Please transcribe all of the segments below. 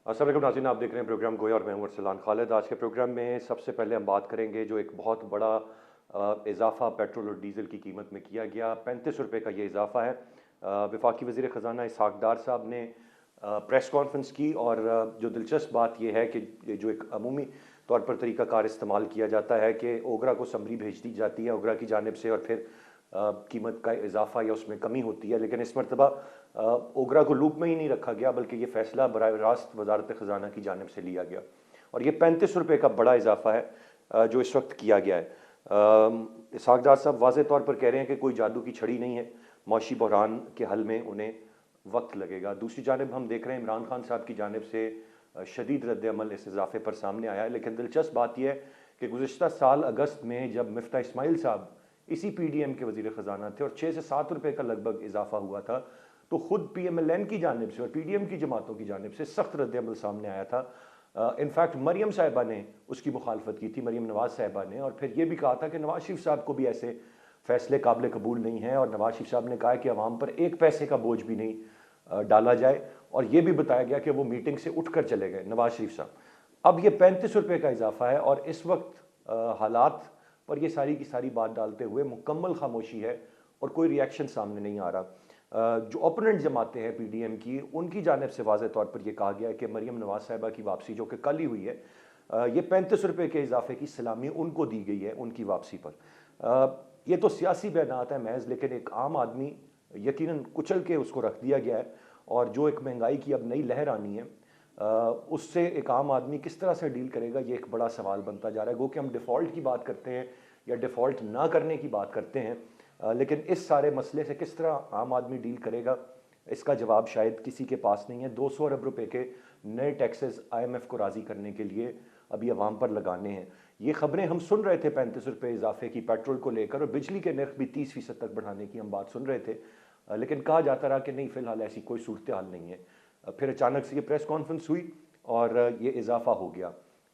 अस्सलाम वालेकुम नाज़रीन, आप देख रहे हैं प्रोग्राम गोया और मैं हूं अरसलान खालिद। आज के प्रोग्राम में सबसे पहले हम बात करेंगे जो एक बहुत बड़ा इजाफ़ा पेट्रोल और डीज़ल की कीमत में किया गया। 35 रुपये का ये इजाफ़ा है। वफाकी वज़ीर ख़ज़ाना इसहाक़ डार साहब ने प्रेस कॉन्फ्रेंस की और जो दिलचस्प बात यह है कि ये जो एक अमूमी तौर पर तरीक़ाकार इस्तेमाल किया जाता है कि ओगरा को समरी भेज दी जाती है ओगरा की जानिब से और फिर कीमत का इजाफ़ा या उसमें कमी होती है, लेकिन इस मरतबा ओगरा को लूप में ही नहीं रखा गया बल्कि ये फ़ैसला बराह रास्त वज़ारत ख़ज़ाना की जानिब से लिया गया और ये 35 रुपये का बड़ा इजाफ़ा है जो इस वक्त किया गया है। इसहाक़ डार साहब वाज़े तौर पर कह रहे हैं कि कोई जादू की छड़ी नहीं है, मौशी बहरान के हल में उन्हें वक्त लगेगा। दूसरी जानिब हम देख रहे हैं इमरान खान साहब की जानिब से शदीद रद्द-ए-अमल इस इजाफ़े पर सामने आया है, लेकिन दिलचस्प बात यह है कि गुज़िश्ता साल अगस्त में जब मिफ्ता इस्माइल साहब इसी PDM के वज़ीर ख़ज़ाना थे और 6 से 7 रुपये का लगभग इजाफ़ा हुआ था, तो ख़ुद PMLN की जानिब से और PDM की जमातों की जानिब से सख्त रद्द-ए-अमल सामने आया था। इनफैक्ट मरियम साहिबा ने उसकी मुखालफत की थी, मरियम नवाज़ साहिबा ने, और फिर ये भी कहा था कि नवाज़ शरीफ साहब को भी ऐसे फ़ैसले काबिल कबूल नहीं हैं और नवाज़ शरीफ साहब ने कहा कि अवाम पर एक पैसे का बोझ भी नहीं डाला जाए और ये भी बताया गया कि वो मीटिंग से उठ कर चले गए नवाज़ शरीफ साहब। अब ये 35 रुपये का इजाफ़ा है और इस वक्त हालात पर ये सारी की सारी बात डालते हुए मुकम्मल खामोशी है और कोई रिएक्शन सामने नहीं आ रहा। जो ओपोनेंट जमातें हैं PDM की, उनकी जानिब से वाज़े तौर पर यह कहा गया है कि मरियम नवाज़ साहिबा की वापसी जो कि कल ही हुई है, ये 35 रुपये के इजाफे की सलामी उनको दी गई है उनकी वापसी पर। ये तो सियासी बयानात है महज, लेकिन एक आम आदमी यकीनन कुचल के उसको रख दिया गया है और जो एक महंगाई की अब नई लहर आनी है उससे एक आम आदमी किस तरह से डील करेगा, ये एक बड़ा सवाल बनता जा रहा है। गो कि हम डिफ़ॉल्ट की बात करते हैं या डिफ़ॉल्ट ना करने की बात करते हैं, लेकिन इस सारे मसले से किस तरह आम आदमी डील करेगा, इसका जवाब शायद किसी के पास नहीं है। 200 अरब रुपए के नए टैक्सेस IMF को राज़ी करने के लिए अभी अवाम पर लगाने हैं। ये ख़बरें हम सुन रहे थे 35 रुपये इजाफे की पेट्रोल को लेकर, और बिजली के नर्ख भी 30% तक बढ़ाने की हम बात सुन रहे थे, लेकिन कहा जाता रहा कि नहीं, फ़िलहाल ऐसी कोई सूरत हाल नहीं है। फिर अचानक से ये प्रेस कॉन्फ्रेंस हुई और ये इजाफा हो गया।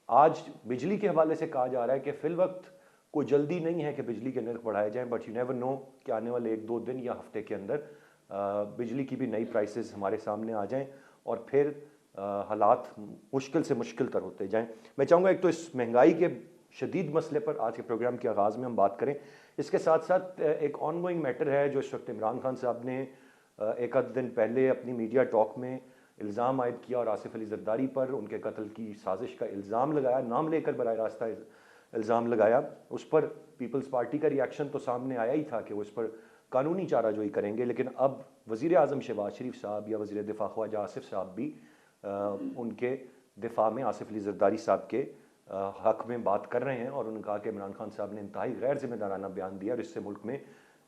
आज बिजली के हवाले से कहा जा रहा है कि फ़िल वक्त कोई जल्दी नहीं है कि बिजली के नर्ख बढ़ाए जाएं, बट यू नेवर नो कि आने वाले 1-2 दिन या हफ्ते के अंदर बिजली की भी नई प्राइसेस हमारे सामने आ जाएं और फिर हालात मुश्किल से मुश्किल तर होते जाएं। मैं चाहूँगा एक तो इस महंगाई के शदीद मसले पर आज के प्रोग्राम के आगाज़ में हम बात करें। इसके साथ साथ एक ऑनगोइंग मैटर है जो इस वक्त इमरान खान साहब ने एक आध दिन पहले अपनी मीडिया टॉक में इल्ज़ाम आयद किया और आसिफ अली ज़रदारी पर उनके कत्ल की साजिश का इल्ज़ाम लगाया, नाम लेकर बराह रास्ता इल्ज़ाम लगाया। उस पर पीपल्स पार्टी का रिएक्शन तो सामने आया ही था कि वो इस पर कानूनी चाराजोई करेंगे, लेकिन अब वज़ीर आज़म शहबाज शरीफ साहब या वज़ीर दिफा ख्वाजा आसिफ साहब भी उनके दिफा में आसिफ अली ज़रदारी साहब के हक़ में बात कर रहे हैं और उन्होंने कहा कि इमरान खान साहब ने इंतहाई गैर ज़िम्मेदाराना बयान दिया और इससे मुल्क में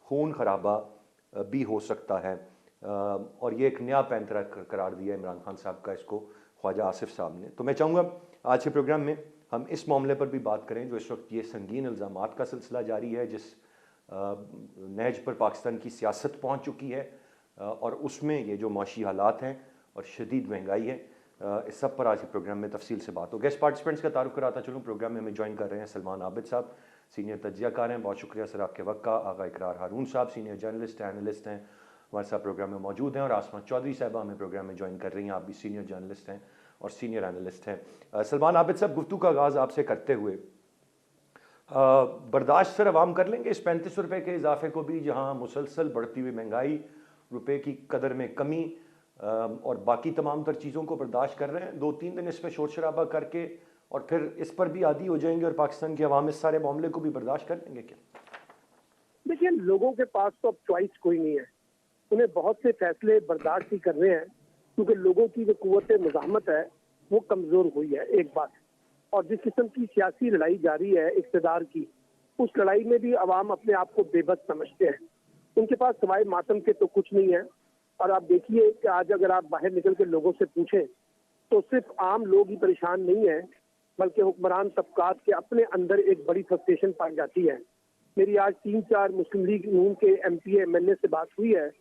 खून खराबा भी हो सकता है, और ये एक नया पैंतरा करार दिया इमरान खान साहब का इसको ख्वाजा आसिफ साहब ने। तो मैं चाहूँगा आज के प्रोग्राम में हम इस मामले पर भी बात करें जो इस वक्त ये संगीन इल्ज़ामात का सिलसिला जारी है, जिस नहज पर पाकिस्तान की सियासत पहुँच चुकी है और उसमें ये जो माशी हालात हैं और शदीद महंगाई है, इस सब पर आज के प्रोग्राम में तफसील से बात हो। गेस्ट पार्टिसिपेंट्स का तारुफ कराता चलूँ। प्रोग्राम में हमें ज्वाइन कर रहे हैं सलमान आबिद साहब, सीनियर तज्ज़ियाकार हैं, बहुत शुक्रिया सर आपके वक्त का। आगा इकरार हारून साहब, सीनियर जर्नलिस्ट हैं, एनालिस्ट हैं, हमारे साथ प्रोग्राम में मौजूद हैं, और आसमा चौधरी साहबा हमें प्रोग्राम में ज्वाइन कर रही हैं, आप भी सीनियर जर्नलिस्ट हैं और सीनियर एनालिस्ट हैं। सलमान आबिद साहब, गुफ्तगू का आगाज़ आपसे करते हुए, बर्दाश्त सर अवाम कर लेंगे इस 35 रुपये के इजाफे को भी, जहाँ मुसलसल बढ़ती हुई महंगाई, रुपये की कदर में कमी और बाकी तमाम तर चीज़ों को बर्दाश्त कर रहे हैं? 2-3 दिन इस पर शोर शराबा करके और फिर इस पर भी आदी हो जाएंगे और पाकिस्तान की आवाम इस सारे मामले को भी बर्दाश्त कर लेंगे क्या? देखिए, लोगों के पास तो अब चॉइस कोई नहीं है, उन्हें बहुत से फैसले बर्दाश्त ही करने हैं क्योंकि लोगों की जो कुव्वत मुज़ाहमत है वो कमज़ोर हुई है, एक बात। और जिस किस्म की सियासी लड़ाई जारी है इक़्तिदार की, उस लड़ाई में भी अवाम अपने आप को बेबस समझते हैं, उनके पास सिवाय मातम के तो कुछ नहीं है। और आप देखिए कि आज अगर आप बाहर निकल के लोगों से पूछें तो सिर्फ आम लोग ही परेशान नहीं है, बल्कि हुक्मरान तबकात के अपने अंदर एक बड़ी फ्रस्ट्रेशन पाई जाती है। मेरी आज 3-4 मुस्लिम लीग नून के MPA MNA से बात हुई है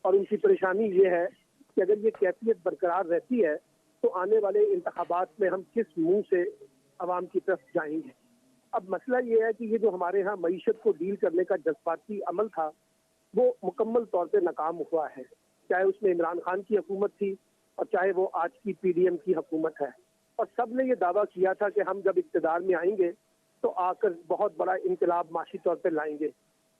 और उनकी परेशानी ये है कि अगर ये कैफियत बरकरार रहती है तो आने वाले इंतखाबात में हम किस मुंह से अवाम की तरफ जाएंगे। अब मसला ये है कि ये जो हमारे यहाँ मईशत को डील करने का जज्बाती अमल था वो मुकम्मल तौर पे नाकाम हुआ है, चाहे उसमें इमरान खान की हुकूमत थी, اور چاہے وہ آج کی PDM کی حکومت ہے. اور سب نے یہ دعویٰ کیا تھا کہ ہم جب اقتدار میں آئیں گے تو آ کر بہت بڑا انقلاب معاشی طور پہ لائیں گے.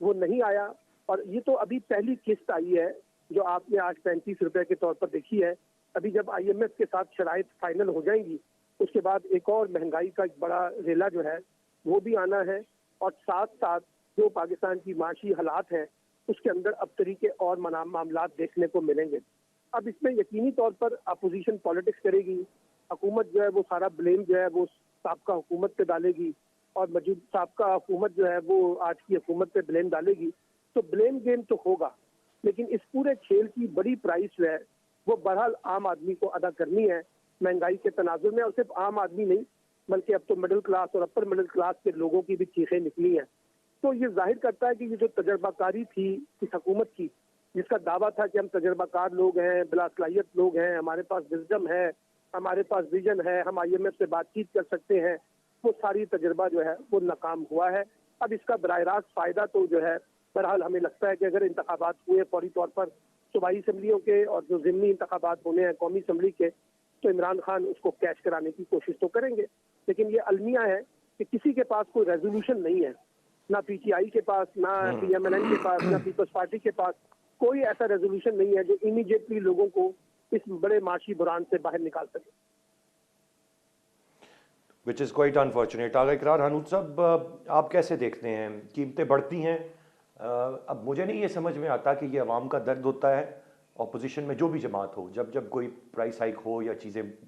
وہ نہیں آیا. اور یہ تو ابھی پہلی قسط آئی ہے جو آپ نے آج 35 روپے کے طور پر دیکھی ہے. ابھی جب IMF کے ساتھ شرائط فائنل ہو جائیں گی اس کے بعد ایک اور مہنگائی کا ایک بڑا ریلا جو ہے وہ بھی آنا ہے. اور ساتھ ساتھ جو پاکستان کی معاشی حالات ہیں اس کے اندر اب طریقے اور معاملات دیکھنے کو ملیں گے. اب اس میں یقینی طور پر اپوزیشن پالیٹکس کرے گی. حکومت جو ہے وہ سارا بلیم جو ہے وہ سابقہ حکومت پہ ڈالے گی اور موجود سابقہ حکومت جو ہے وہ آج کی حکومت پہ بلیم ڈالے گی. تو بلیم گیم تو ہوگا لیکن اس پورے کھیل کی بڑی پرائز جو ہے وہ بہرحال عام آدمی کو ادا کرنی ہے مہنگائی کے تناظر میں. اور صرف عام آدمی نہیں بلکہ اب تو مڈل کلاس اور اپر مڈل کلاس کے لوگوں کی بھی چیخیں نکلی ہیں. تو یہ ظاہر کرتا ہے کہ یہ جو تجربہ کاری تھی اس حکومت کی جس کا دعویٰ تھا کہ ہم تجربہ کار لوگ ہیں, بلا صلاحیت لوگ ہیں, ہمارے پاس وزڈم ہے, ہمارے پاس ویژن ہے, ہم IMF سے بات چیت کر سکتے ہیں, وہ ساری تجربہ جو ہے وہ ناکام ہوا ہے. اب اس کا براہ راست فائدہ تو جو ہے بہرحال ہمیں لگتا ہے کہ اگر انتخابات ہوئے فوری طور پر صوبائی اسمبلیوں کے اور جو ضمنی انتخابات ہونے ہیں قومی اسمبلی کے تو عمران خان اس کو کیش کرانے کی کوشش تو کریں گے. لیکن یہ المیہ ہے کہ کسی کے پاس کوئی ریزولوشن نہیں ہے, نہ PTI کے پاس, نہ PMLN کے پاس, نہ پیپلز پارٹی کے پاس کوئی ایسا ریزولوشن نہیں ہے جو امیڈیٹلی لوگوں کو اس بڑے معاشی بحران سے باہر نکال سکے. وچ از کوائٹ انفارچونیٹ. آغا اقرار حنوت صاحب, آپ کیسے دیکھتے ہیں قیمتیں بڑھتی ہیں؟ اب مجھے نہیں یہ سمجھ میں آتا کہ یہ عوام کا درد ہوتا ہے اپوزیشن میں جو بھی جماعت ہو, جب کوئی پرائس ہائیک ہو یا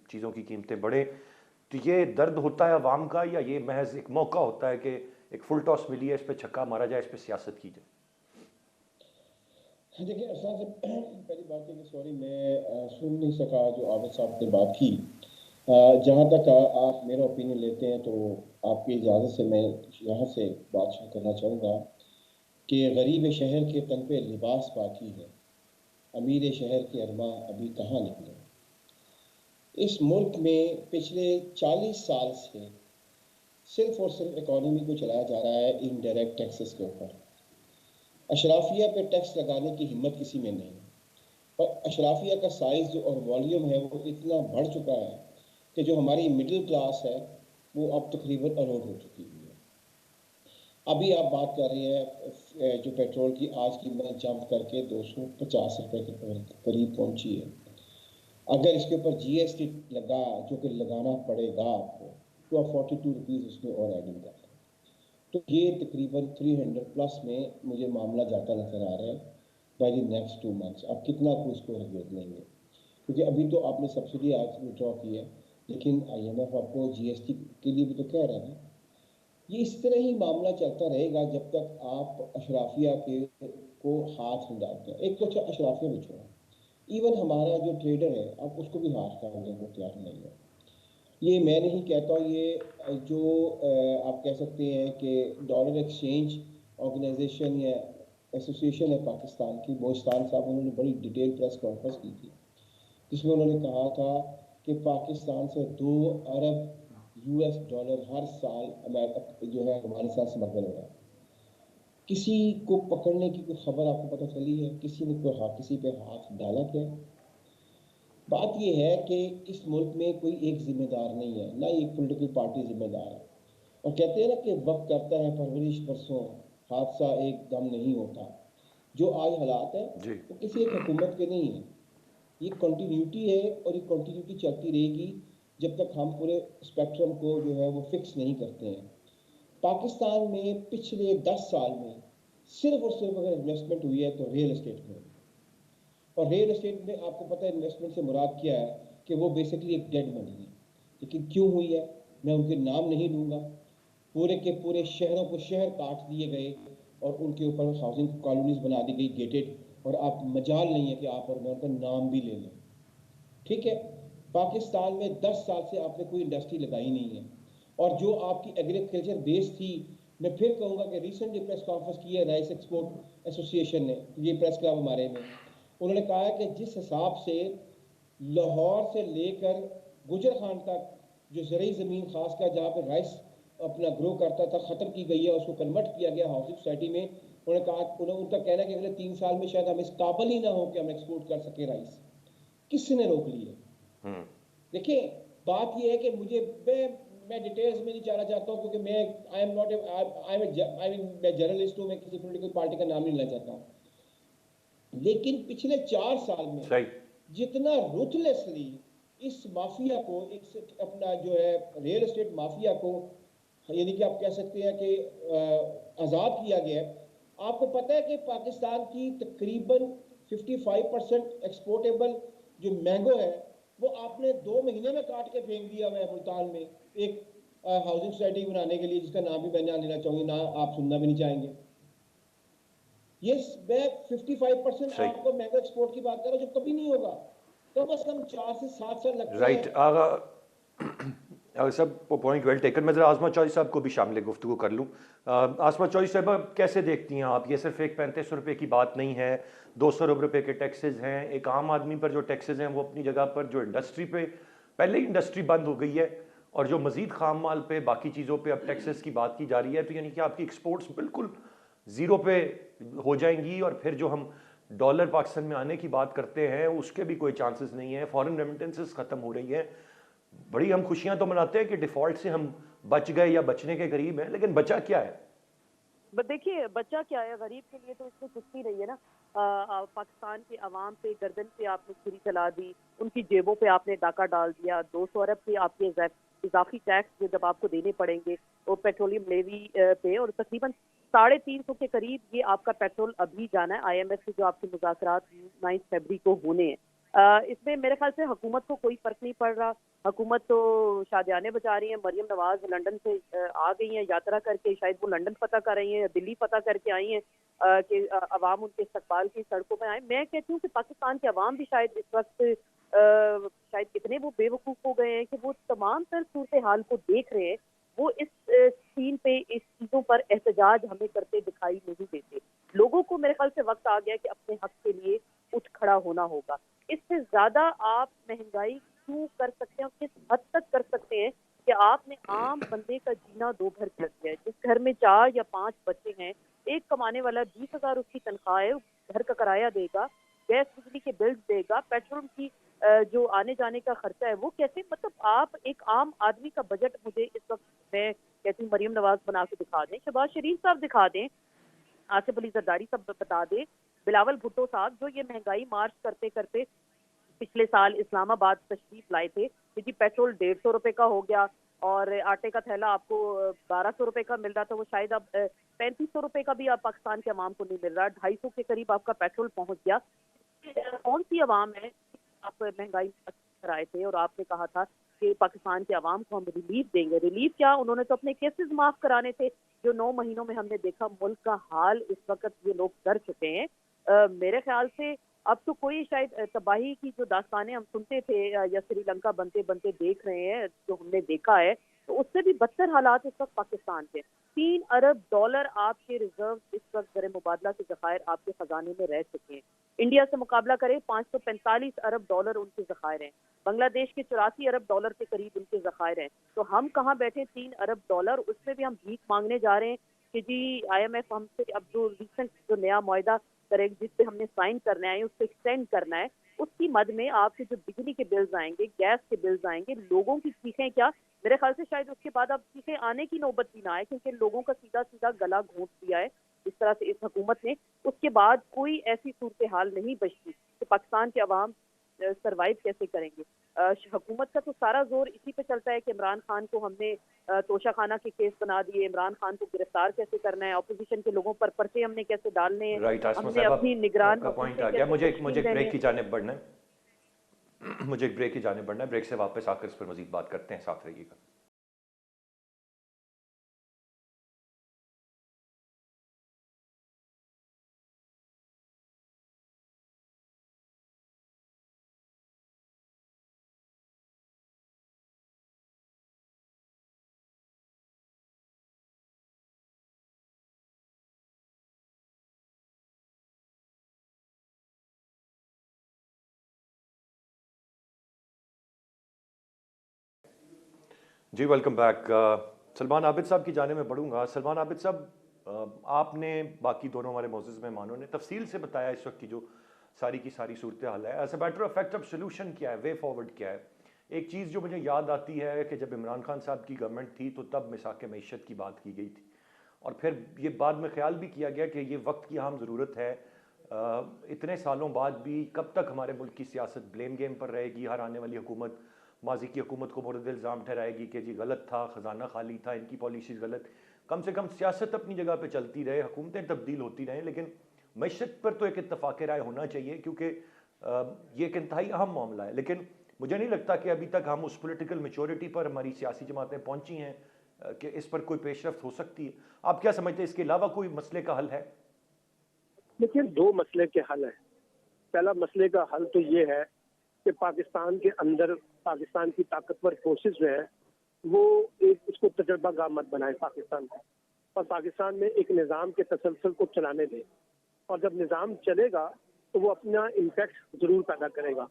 چیزوں کی قیمتیں بڑھیں تو یہ درد ہوتا ہے عوام کا, یا یہ محض ایک موقع ہوتا ہے کہ ایک فل ٹاس ملی ہے, اس پہ چھکا مارا جائے, اس پہ سیاست کی جائے؟ دیکھیں ارسلان صاحب, پہلی بات ہے کہ سوری میں سن نہیں سکا جو عابد صاحب نے بات کی. جہاں تک آپ میرا اوپینین لیتے ہیں تو آپ کی اجازت سے میں یہاں سے بات شروع کرنا چاہوں گا کہ غریب شہر کے تن پہ لباس باقی ہے, امیر شہر کے ارماں ابھی کہاں نکلے. اس ملک میں پچھلے 40 سال سے صرف اور صرف اکانومی کو چلایا جا رہا ہے انڈائریکٹ ٹیکسز کے اوپر. اشرافیہ پہ ٹیکس لگانے کی ہمت کسی میں نہیں, اور اشرافیہ کا سائز جو اور والیوم ہے وہ اتنا بڑھ چکا ہے کہ جو ہماری مڈل کلاس ہے وہ اب تقریباً اروڑ ہو چکی ہوئی ہے. ابھی آپ بات کر رہے ہیں جو پیٹرول کی آج قیمت جمپ کر کے 250 روپے کے قریب پہنچی ہے. اگر اس کے اوپر GST لگا جو کہ لگانا پڑے گا آپ کو تو آپ 42 روپیز اس میں اور ایڈنگ کر لیں, تو یہ تقریباً 300 پلس میں مجھے معاملہ جاتا نظر آ رہا ہے بائی دی نیکسٹ 2 منتھس. آپ کتنا کو اس کو ریگولیٹ لیں گے, کیونکہ ابھی تو آپ نے سبسڈی آج وڈرا کی ہے لیکن IMF آپ کو GST کے لیے بھی تو کہہ رہا ہے نا. یہ اس طرح ہی معاملہ چلتا رہے گا جب تک آپ اشرافیہ کو ہاتھ نہیں ڈالتے ہیں. ایک تو اچھا اشرافیہ بھی چھوڑا, ایون ہمارا جو ٹریڈر ہے آپ اس کو بھی ہاتھ ڈالنے کو تیار نہیں ہے. یہ میں نہیں کہتا ہوں, یہ جو آپ کہہ سکتے ہیں کہ ڈالر ایکسچینج آرگنائزیشن یا ایسوسیشن ہے پاکستان کی, بوستان صاحب انہوں نے بڑی ڈیٹیل پریس کانفرنس کی تھی جس میں انہوں نے کہا تھا کہ پاکستان سے 2 ارب US ڈالر ہر سال امریکہ جو ہے ہمارے ساتھ سمگل ہو رہا ہے. کسی کو پکڑنے کی کوئی خبر آپ کو پتہ چلی ہے؟ کسی نے کسی پہ ہاتھ ڈالا کیا؟ بات یہ ہے کہ اس ملک میں کوئی ایک ذمہ دار نہیں ہے, نہ ایک پولیٹیکل پارٹی ذمہ دار ہے. اور کہتے ہیں نا کہ وقت کرتا ہے پرورش برسوں, حادثہ ایک دم نہیں ہوتا. جو آج حالات ہیں وہ کسی ایک حکومت کے نہیں ہیں, یہ کنٹینیوٹی ہے اور یہ کنٹینیوٹی چلتی رہے گی جب تک ہم پورے اسپیکٹرم کو جو ہے وہ فکس نہیں کرتے ہیں. پاکستان میں پچھلے 10 سال میں صرف اور صرف اگر انویسٹمنٹ ہوئی ہے تو ریل اسٹیٹ میں, اور ریل اسٹیٹ میں آپ کو پتہ ہے انویسٹمنٹ سے مراد کیا ہے کہ وہ بیسکلی ایک ڈیڈ منی ہے. لیکن کیوں ہوئی ہے میں ان کے نام نہیں لوں گا. پورے کے پورے شہروں کو شہر کاٹ دیے گئے اور ان کے اوپر ہاؤسنگ کالونیز بنا دی گئی گیٹڈ, اور آپ مجال نہیں ہے کہ آپ اور میں ان کا نام بھی لے لیں. ٹھیک ہے, پاکستان میں 10 سال سے آپ نے کوئی انڈسٹری لگائی نہیں ہے, اور جو آپ کی ایگریکلچر بیس تھی, میں پھر کہوں گا کہ ریسنٹلی پریس کانفرنس کی ہے رائس ایکسپورٹ ایسوسیشن نے, یہ پریس کلب ہمارے میں, انہوں نے کہا ہے کہ جس حساب سے لاہور سے لے کر گجر خان تک جو زرعی زمین خاص کر جہاں پہ رائس اپنا گرو کرتا تھا ختم کی گئی ہے, اس کو کنورٹ کیا گیا ہاؤسنگ سوسائٹی میں. انہوں نے کہا, ان کا کہنا ہے کہ اگلے 3 سال میں شاید ہم اس قابل ہی نہ ہو کہ ہم ایکسپورٹ کر سکیں رائس. کس نے روک لی ہے؟ देखिए बात ये है कि मैं डिटेल्स में नहीं जाना चाहता हूँ, क्योंकि मैं आई एम नॉट मैं जर्नलिस्ट हूँ, मैं किसी पॉलिटिकल पार्टी का नाम नहीं लेना चाहता, लेकिन पिछले 4 साल में सही जितना रुथलेसली इस माफिया को, इस अपना जो है रियल एस्टेट माफिया को, यानी कि आप कह सकते हैं कि आज़ाद किया गया है। आपको पता है कि पाकिस्तान की तकरीबन 55% एक्सपोर्टेबल जो मैंगो है वो आपने 2 महीने में काट के फेंक दिया हुआ है मुल्तान में, एक हाउसिंग सोसाइटी बनाने के लिए, जिसका नाम भी मैं ना लेना चाहूँगी, ना आप सुनना भी नहीं चाहेंगे। ये मैं 55% सही आपको मैंगो एक्सपोर्ट की बात कर रहा हूँ, जो कभी नहीं होगा। कम से कम 4 से 7 साल लगते हैं। राइट सब पॉइंट वेल टेकन। मैं ज़रा आसमा चौधरी साहब को भी शामिल गुफ्तगू कर लूँ। आसमा चौधरी साहब कैसे देखती हैं आप, ये सिर्फ एक 3500 रुपये की बात नहीं है, 200 रुपये के टैक्सेस हैं, एक आम आदमी पर जो टैक्सेस हैं वो अपनी जगह पर, जो इंडस्ट्री पे पहले ही इंडस्ट्री बंद हो गई है और जो मज़ीद खाम माल पे बाकी चीज़ों पे अब टैक्सेस की बात की जा रही है, तो यानी कि आपकी एक्सपोर्ट्स बिल्कुल ज़ीरो पे हो जाएंगी और फिर जो हम डॉलर पाकिस्तान में आने की बात करते हैं उसके भी कोई चांसेस नहीं है, फॉरेन रेमिटेंसेस ख़त्म हो रही हैं। बड़ी हम खुशियां तो मनाते हैं कि डिफ़ॉल्ट से हम बच गए या बचने के करीब हैं, लेकिन बचा क्या है? देखिए बच्चा क्या है, गरीब के लिए तो इसमें कुछ नहीं रही है ना। पाकिस्तान के अवाम पे गर्दन पे आपने छुरी चला दी, उनकी जेबों पे आपने डाका डाल दिया। 200 अरब के आपके इजाफी टैक्स जो जब आपको देने पड़ेंगे वो पेट्रोलियम लेवी पे, और तकरीबन 350 के करीब ये आपका पेट्रोल अभी जाना है IMF से, जो आपके मुज़ाकरात 9 फरवरी को होने हैं। इसमें मेरे ख्याल से हुकूमत को कोई फर्क नहीं पड़ रहा। हुकूमत तो शादियाने बजा रही है। मरियम नवाज लंदन से आ गई हैं यात्रा करके, शायद वो लंदन फतह कर रही हैं या दिल्ली फतह करके आई हैं कि अवाम उनके इस्तकबाल की सड़कों पर आए। मैं कहती हूँ कि पाकिस्तान के अवाम भी शायद इस वक्त शायद इतने वो बेवकूफ़ हो गए हैं कि वो तमाम तर सूरत हाल को देख रहे हैं। वो इस सीन पे, इस चीज़ों पर एहतजाज हमें करते दिखाई नहीं देते। लोगों को मेरे ख्याल से वक्त आ गया कि अपने हक के लिए उठ खड़ा होना होगा। इससे ज्यादा आप महंगाई क्यों कर सकते हैं और किस हद तक कर सकते हैं कि आपने आम बंदे का जीना दो भर कर दिया है। जिस घर में 4 या 5 बच्चे हैं, एक कमाने वाला 20,000 उसकी तनख्वाह है, घर का किराया देगा, गैस बिजली के बिल्स देगा, पेट्रोल की जो आने जाने का खर्चा है वो कैसे, मतलब आप एक आम आदमी का बजट मुझे इस वक्त, मैं कहती हूँ मरियम नवाज बना के दिखा दें, शहबाज शरीफ साहब दिखा दें, आसिफ अली जरदारी सब बता दे, बिलावल भुट्टो साहब जो ये महंगाई मार्च करते करते पिछले साल इस्लामाबाद तशरीफ लाए थे कि जी पेट्रोल 150 रुपए का हो गया और आटे का थैला आपको 1200 रुपए का मिल रहा था, वो शायद अब 3500 रुपए का भी आप पाकिस्तान के अवाम को नहीं मिल रहा। 250 के करीब आपका पेट्रोल पहुंच गया। कौन सी अवाम है, आप महंगाई कराए थे और आपने कहा था कि पाकिस्तान के अवाम को हम रिलीफ देंगे। रिलीफ क्या, उन्होंने तो अपने केसेस माफ कराने थे, जो 9 महीनों में हमने देखा मुल्क का हाल इस वक्त ये लोग कर चुके हैं। मेरे ख्याल से अब तो कोई शायद तबाही की जो दास्तानें हम सुनते थे या श्रीलंका बनते बनते देख रहे हैं, जो हमने देखा है, तो उससे भी बदतर हालात इस वक्त पाकिस्तान के। $3 अरब आपके रिजर्व इस वक्त ज़र मुबादला के ज़खायर आपके खजाने में रह चुके हैं। इंडिया से मुकाबला करें, $545 अरब उनके ज़खायर हैं। बांग्लादेश के $84 अरब के करीब उनके ज़खायर हैं। तो हम कहाँ बैठे $3 अरब, उसमें भी हम भीख मांगने जा रहे हैं कि जी IMF हमसे अब जो रिसेंट जो नया मुआहदा करेक्ट जिस पे हमने साइन करना है उसको एक्सटेंड करना है, उसकी मद में आपके जो बिजली के बिल्स आएंगे, गैस के बिल्स आएंगे, लोगों की चीखें क्या, मेरे ख्याल से शायद उसके बाद अब चीखें आने की नौबत भी ना आए, क्योंकि लोगों का सीधा सीधा गला घोंट दिया है इस तरह से इस हुकूमत ने। उसके बाद कोई ऐसी सूरत हाल नहीं बचती कि पाकिस्तान के अवाम सरवाइव कैसे करेंगे। हुकूमत का तो सारा जोर इसी पे चलता है कि इमरान खान को हमने तोशा खाना के केस बना दिए, इमरान खान को गिरफ्तार कैसे करना है, अपोजिशन के लोगों पर पर्चे हमने कैसे डालने हैं, राइट आसमा हमने साहब, अपनी निगरान आपका पॉइंट आ हुकूमतें गया। कैसे मुझे एक तश्कील देनी ब्रेक है। की जाने बढ़ना है मुझे एक ब्रेक की जाने बढ़ना है। ब्रेक से वापस आकर इस पर मजीद बात करते हैं, साथ रहिएगा। जी वेलकम बैक। सलमान आबिद साहब की जाने में बढ़ूंगा। सलमान आबिद साहब, आपने बाकी दोनों हमारे मोअज़्ज़िज़ मेहमानों ने तफसील से बताया इस वक्त की जो सारी की सारी सूरत हाल है। As a matter of fact अब सोल्यूशन क्या है, वे फॉरवर्ड क्या है? ایک چیز جو مجھے یاد آتی ہے کہ جب عمران خان صاحب کی گورنمنٹ تھی تو تب مساق معیشت کی بات کی گئی تھی، اور پھر یہ بعد میں خیال بھی کیا گیا کہ یہ وقت کی اہم ضرورت ہے۔ اتنے سالوں بعد بھی کب تک ہمارے ملک کی سیاست بلیم گیم پر رہے گی؟ ہر آنے والی حکومت ماضی کی حکومت کو مورد الزام ٹھہرائے گی کہ جی غلط تھا، خزانہ خالی تھا، ان کی پالیسیز غلط۔ کم سے کم سیاست اپنی جگہ پہ چلتی رہے، حکومتیں تبدیل ہوتی رہیں، لیکن معیشت پر تو ایک اتفاق رائے ہونا چاہیے، کیونکہ یہ ایک انتہائی اہم معاملہ ہے۔ لیکن مجھے نہیں لگتا کہ ابھی تک ہم اس پولیٹیکل میچورٹی پر ہماری سیاسی جماعتیں پہنچی ہیں کہ اس پر کوئی پیش رفت ہو سکتی ہے۔ آپ کیا سمجھتے ہیں اس کے علاوہ کوئی مسئلے کا حل ہے؟ دیکھیے، دو مسئلے کے حل ہیں۔ پہلا مسئلے کا حل تو یہ ہے کہ پاکستان کے اندر پاکستان کی طاقتور فورسز جو ہیں وہ ایک اس کو تجربہ گاہ مت بنائے پاکستان کو، اور پاکستان میں ایک نظام کے تسلسل کو چلانے دے، اور جب نظام چلے گا تو وہ اپنا امپیکٹ ضرور پیدا کرے گا۔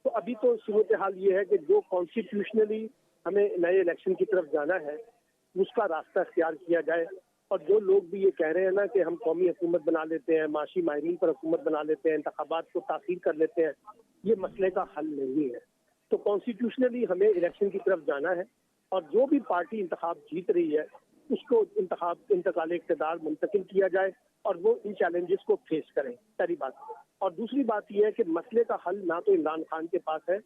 تو ابھی تو صورتحال یہ ہے کہ جو کانسٹیٹیوشنلی ہمیں نئے الیکشن کی طرف جانا ہے اس کا راستہ اختیار کیا جائے، اور جو لوگ بھی یہ کہہ رہے ہیں نا کہ ہم قومی حکومت بنا لیتے ہیں، معاشی ماہرین پر حکومت بنا لیتے ہیں، انتخابات کو تاخیر کر لیتے ہیں، یہ مسئلے کا حل نہیں ہے۔ تو کانسٹیٹیوشنلی ہمیں الیکشن کی طرف جانا ہے، اور جو بھی پارٹی انتخاب جیت رہی ہے اس کو انتقال اقتدار منتقل کیا جائے اور وہ ان چیلنجز کو فیس کریں، پہلی بات۔ اور دوسری بات یہ ہے کہ مسئلے کا حل نہ تو عمران خان کے پاس ہے،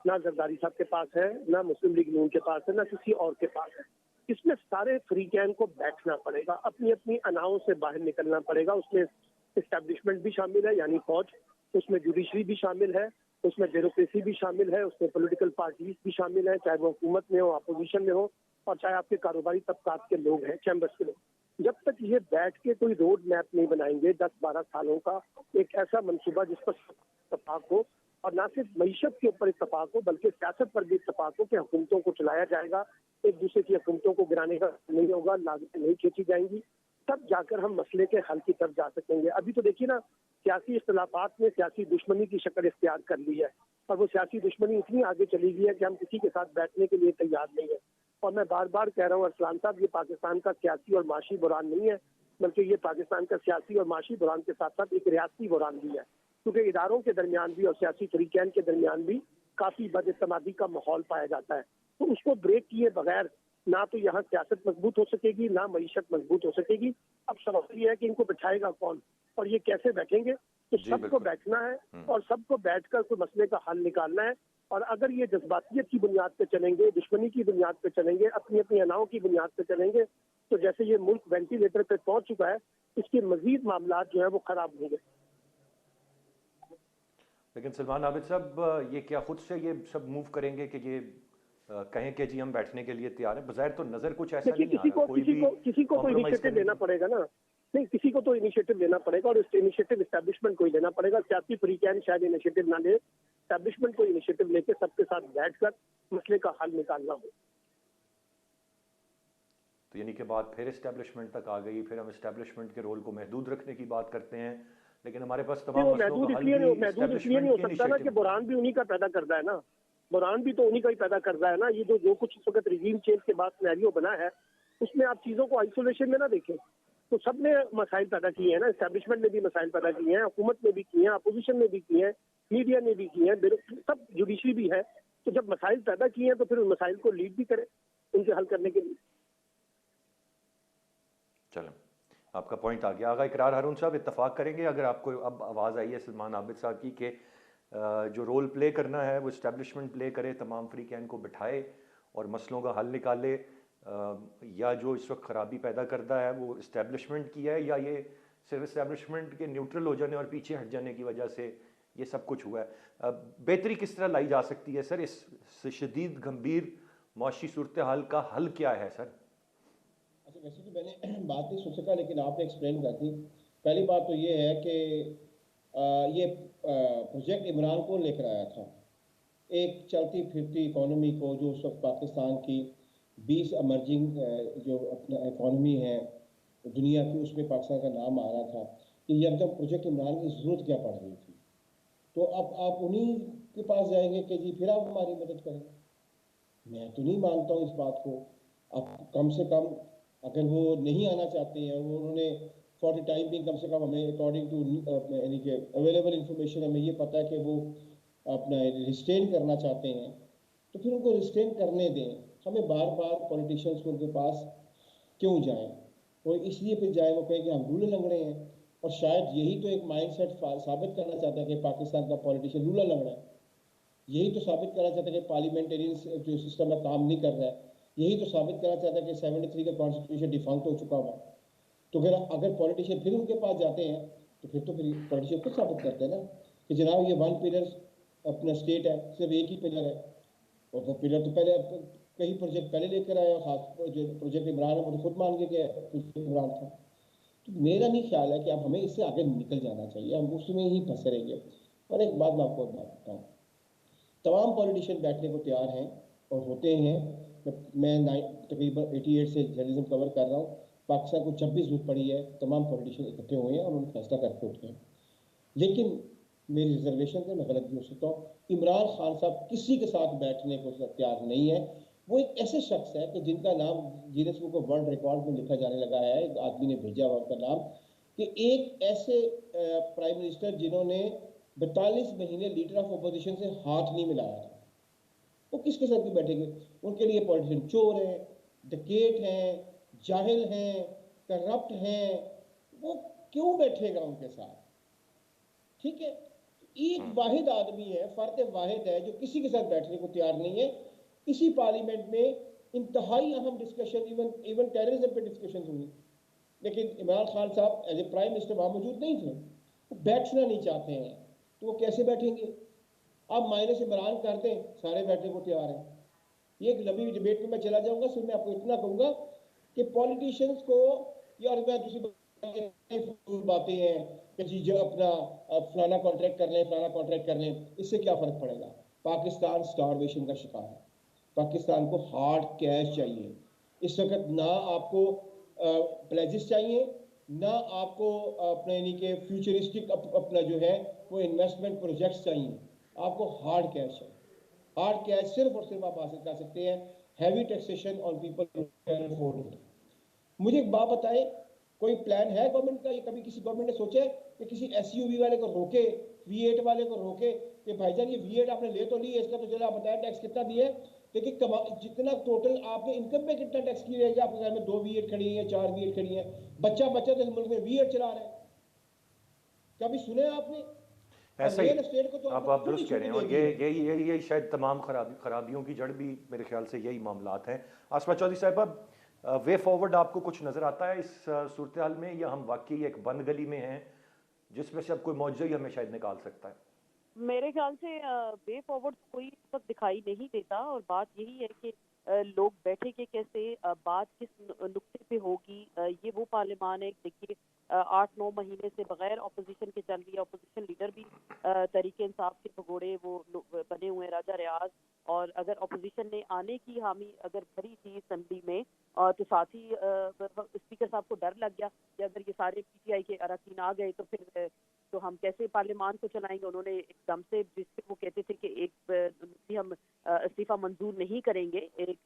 نہ زرداری صاحب کے پاس ہے، نہ مسلم لیگ نون کے پاس ہے، نہ کسی اور کے پاس ہے۔ اس میں سارے فریقین کو بیٹھنا پڑے گا، اپنی اپنی اناؤں سے باہر نکلنا پڑے گا۔ اس میں اسٹیبلشمنٹ بھی شامل ہے یعنی فوج، اس میں جوڈیشری بھی شامل ہے، اس میں بیوروکریسی بھی شامل ہے، اس میں پولیٹیکل پارٹیز بھی شامل ہیں، چاہے وہ حکومت میں ہو، اپوزیشن میں ہو، اور چاہے آپ کے کاروباری طبقات کے لوگ ہیں، چیمبرز کے لوگ۔ جب تک یہ بیٹھ کے کوئی روڈ میپ نہیں بنائیں گے 10-12 سالوں کا ایک ایسا منصوبہ جس پر اتفاق ہو، اور نہ صرف معیشت کے اوپر اتفاق ہو بلکہ سیاست پر بھی اتفاق ہو کہ حکومتوں کو چلایا جائے گا، ایک دوسرے کی حکومتوں کو گرانے کا نہیں ہوگا، لاگتیں نہیں کھینچی جائیں گی، تب جا کر ہم مسئلے کے حل کی طرف جا سکیں گے۔ ابھی تو دیکھیے نا، سیاسی اختلافات نے سیاسی دشمنی کی شکل اختیار کر لی ہے، اور وہ سیاسی دشمنی اتنی آگے چلی گئی ہے کہ ہم کسی کے ساتھ بیٹھنے کے لیے تیار نہیں ہیں۔ اور میں بار بار کہہ رہا ہوں ارسلان صاحب، یہ پاکستان کا سیاسی اور معاشی بحران نہیں ہے، بلکہ یہ پاکستان کا سیاسی اور معاشی بحران کے ساتھ ساتھ ایک ریاستی بحران بھی ہے، کیونکہ اداروں کے درمیان بھی اور سیاسی فریقین کے درمیان بھی کافی بد اعتمادی کا ماحول پایا جاتا ہے۔ تو اس کو بریک کیے بغیر نہ تو یہاں سیاست مضبوط ہو سکے گی، نہ معیشت مضبوط ہو سکے گی۔ اب سوال یہ ہے کہ ان کو بٹھائے گا کون اور یہ کیسے بیٹھیں گے؟ تو سب کو بیٹھنا ہے اور سب کو بیٹھ کر کوئی مسئلے کا حل نکالنا ہے۔ اور اگر یہ جذباتیت کی بنیاد پہ چلیں گے، دشمنی کی بنیاد پہ چلیں گے، اپنی اپنی اناؤں کی بنیاد پہ چلیں گے، تو جیسے یہ ملک وینٹیلیٹر پہ پہنچ چکا ہے، اس کے مزید معاملات جو ہیں وہ خراب ہوں گے۔ لیکن سلمان عابد صاحب، یہ کیا خود سے یہ سب موو کریں گے کہ یہ کہیں کہ جی ہم بیٹھنے کے لیے تیار ہیں؟ بظاہر تو نظر کچھ ایسا نہیں آ رہا، کسی کو تو انیشیٹو لینا پڑے گا نا، نہیں کسی کو تو انیشیٹو لینا پڑے گا، اور اس انیشیٹو اسٹیبلشمنٹ کو ہی لینا پڑے گا۔ سیاسی فریقین شاید انیشیٹو نہ لے، اسٹیبلشمنٹ کو انیشیٹو لے کے سب کے ساتھ بیٹھ کر مسئلے کا حل نکالنا ہو۔ تو یعنی کہ بات پھر اسٹیبلشمنٹ تک آ گئی، پھر ہم اسٹیبلشمنٹ کے رول کو محدود رکھنے کی بات کرتے ہیں، لیکن ہمارے پاس تمام مسئلوں کا حل محدود اس لیے نہیں ہو سکتا نا کہ بحران بھی انہی کا پیدا کرتا ہے نا، بحران بھی تو انہی کا ہی پیدا کرتا ہے نا۔ یہ جو کچھ اس وقت رجیم چینج کے بعد سینیریو بنا ہے، اس میں آپ چیزوں کو آئسولیشن میں نہ دیکھیں۔ تو سب نے مسائل پیدا کیے ہیں نا، اسٹیبلشمنٹ نے بھی مسائل پیدا کیے ہیں، حکومت نے بھی کیے ہیں، اپوزیشن نے بھی کیے ہیں، میڈیا نے بھی کیے ہیں، سب جوڈیشری بھی ہے۔ تو جب مسائل پیدا کیے ہیں تو پھر ان مسائل کو لیڈ بھی کریں ان کے حل کرنے کے لیے۔ چلیں، آپ کا پوائنٹ آ گیا۔ آغا اقرار ہارون صاحب، اتفاق کریں گے اگر آپ کو اب آواز آئی ہے سلمان عابد صاحب کی کہ جو رول پلے کرنا ہے وہ اسٹیبلشمنٹ پلے کرے، تمام فریقین کو بٹھائے اور مسئلوں کا حل نکالے، یا جو اس وقت خرابی پیدا کرتا ہے وہ اسٹیبلشمنٹ کی ہے، یا یہ صرف اسٹیبلشمنٹ کے نیوٹرل ہو جانے اور پیچھے ہٹ جانے کی وجہ سے یہ سب کچھ ہوا ہے؟ بہتری کس طرح لائی جا سکتی ہے سر؟ اس شدید گمبھیر معاشی صورتحال کا حل کیا ہے سر؟ اچھا، ویسے تو میں نے بات نہیں سن سکا، لیکن آپ نے ایکسپلین کر دی۔ پہلی بات تو یہ ہے کہ یہ پروجیکٹ عمران کون لے کر آیا تھا؟ ایک چلتی پھرتی اکانومی کو، جو اس وقت پاکستان کی 20 ایمرجنگ جو اپنا اکانومی ہے دنیا کی، اس میں پاکستان کا نام آ رہا تھا، کہ یہ اب پروجیکٹ عمران کی ضرورت کیا پڑ رہی تھی؟ تو اب آپ انہی کے پاس جائیں گے کہ جی پھر آپ ہماری مدد کریں؟ میں تو نہیں مانتا ہوں اس بات کو۔ اب کم سے کم اگر وہ نہیں آنا چاہتے ہیں، وہ انہوں نے فار دی ٹائم بھی کم سے کم ہمیں اکارڈنگ ٹو یعنی کہ اویلیبل انفارمیشن ہمیں یہ پتہ ہے کہ وہ اپنا ریسٹین کرنا چاہتے ہیں، तो फिर उनको रिस्ट्रेन करने दें। हमें बार बार पॉलिटिशियंस को उनके पास क्यों जाएं, और इसलिए फिर जाए वो कहें कि हम लूला लंगड़े हैं, और शायद यही तो एक माइंडसेट साबित करना चाहता है कि पाकिस्तान का पॉलिटिशियन लूला लंगड़ा है। यही तो साबित करना चाहता है कि पार्लियामेंटेरियन जो सिस्टम है काम नहीं कर रहा है। यही तो साबित करना चाहता है कि 73 का कॉन्स्टिट्यूशन डिफांक्ट हो चुका हुआ। तो अगर पॉलिटिशियन फिर उनके पास जाते हैं तो फिर पॉलिटिशियन खुद साबित करते हैं ना कि जनाब ये वन पिलर अपना स्टेट है, सिर्फ एक ही पिलर है, और वो पिलर तो पहले कई प्रोजेक्ट पहले लेकर आए, खास जो प्रोजेक्ट इमरान है वो तो खुद मान के गया प्रोजेक्ट इमरान था। तो मेरा नहीं ख्याल है कि अब हमें इससे आगे निकल जाना चाहिए, हम उसमें ही फंसे रहेंगे। और एक बात मैं आपको बताऊँ, तमाम पॉलिटिशियन बैठने को तैयार हैं और होते हैं। मैं तकरीबन 88 से जर्नलिज्म कवर कर रहा हूँ। पाकिस्तान को 26 जरूरत पड़ी है, तमाम पॉलिटिशियन इकट्ठे हुए हैं और उन्होंने फैसला करके उठे हैं। लेकिन मेरी रिजर्वेशन है, मैं गलत भी हो सकता हूँ, इमरान खान साहब किसी के साथ बैठने को तैयार नहीं है। वो एक ऐसे शख्स है कि जिनका नाम Guinness book of world record में लिखा जाने लगा है, एक आदमी ने भेजा हुआ उनका नाम, कि एक ऐसे प्राइम मिनिस्टर जिन्होंने 42 महीने लीडर ऑफ अपोजिशन से हाथ नहीं मिलाया था, वो किसके साथ भी बैठेंगे? उनके लिए पॉलिटिशियन चोर हैं, डकैत हैं, जाहिल हैं, करप्ट हैं, वो क्यों बैठेगा उनके साथ? ठीक है, एक वाहिद आदमी है, फर्द वाहिद है जो किसी के साथ बैठने को तैयार नहीं है। इसी पार्लियामेंट में इंतहाई अहम डिस्कशन, इवन टेररिज्म पे डिस्कशन हुई, लेकिन इमरान खान साहब एज ए प्राइम मिनिस्टर वहां मौजूद नहीं थे, वो बैठना नहीं चाहते हैं, तो वो कैसे बैठेंगे? आप माइनस इमरान कर दें, सारे बैठने को तैयार हैं। ये एक लंबी डिबेट में मैं चला जाऊंगा, सिर्फ मैं आपको इतना कहूंगा कि पॉलिटिशियंस को, यार मैं दूसरी बातें हैं कि जी जो अपना फलाना कॉन्ट्रैक्ट कर लें, फलाना कॉन्ट्रैक्ट कर लें, इससे क्या फर्क पड़ेगा? पाकिस्तान स्टारवेशन का शिकार है, पाकिस्तान को हार्ड कैश चाहिए इस वक्त। ना आपको प्लेजेस चाहिए, ना आपको अपने यानी कि फ्यूचरिस्टिक अपना जो है वो इन्वेस्टमेंट प्रोजेक्ट्स चाहिए, आपको हार्ड कैश है। हार्ड कैश सिर्फ और सिर्फ आप हासिल कर सकते हैं heavy taxation on people who can afford it. मुझे एक बात बताएं, कोई प्लान है गवर्नमेंट का? ये कभी किसी गवर्नमेंट ने सोचा है कि किसी एसयूवी वाले को रोके, V8 वाले को रोके कि भाईजान ये V8 आपने ले तो ली है, इसका तो चलो आप बताएं टैक्स कितना दिया है, लेकिन जितना टोटल आपने इनकम पे कितना टैक्स किया है? आपके घर में 2 V8 खड़ी है, 4 V8 खड़ी है, बच्चा तो इस मुल्क में V8 चला रहा है, कभी सुने आपने? ऐसा ही स्टेट को तो आप दुरुस्त कह रहे हैं, और ये शायद तमाम खराबियों की जड़ भी मेरे ख्याल से यही मामलात हैं। आसमा चौधरी साहब, वे फॉरवर्ड आपको कुछ नज़र आता है इस सूरत हाल में, या हम वाकई एक बंद गली में हैं जिसमें से अब कोई मौजज़ा ही हमें शायद निकाल सकता है? मेरे ख्याल से वे फॉरवर्ड कोई इस वक्त दिखाई नहीं देता, और बात यही है कि लोग बैठेंगे कैसे, बात किस नुक्ते पे होगी। ये वो पार्लियामान है, देखिए 8-9 महीने से बगैर अपोजिशन के चल रही है। अपोजिशन लीडर भी तरीके इंसाफ के भगोड़े वो बने हुए हैं, राजा रियाज। और अगर अपोजिशन ने आने की हामी अगर भरी थी असेंबली में, तो साथ ही स्पीकर साहब को डर लग गया कि अगर ये सारे PTI के अरकान आ गए तो फिर तो हम कैसे पार्लियामान को चलाएंगे। उन्होंने एकदम से, जिससे वो कहते थे कि एक हम इस्तीफा मंजूर नहीं करेंगे, एक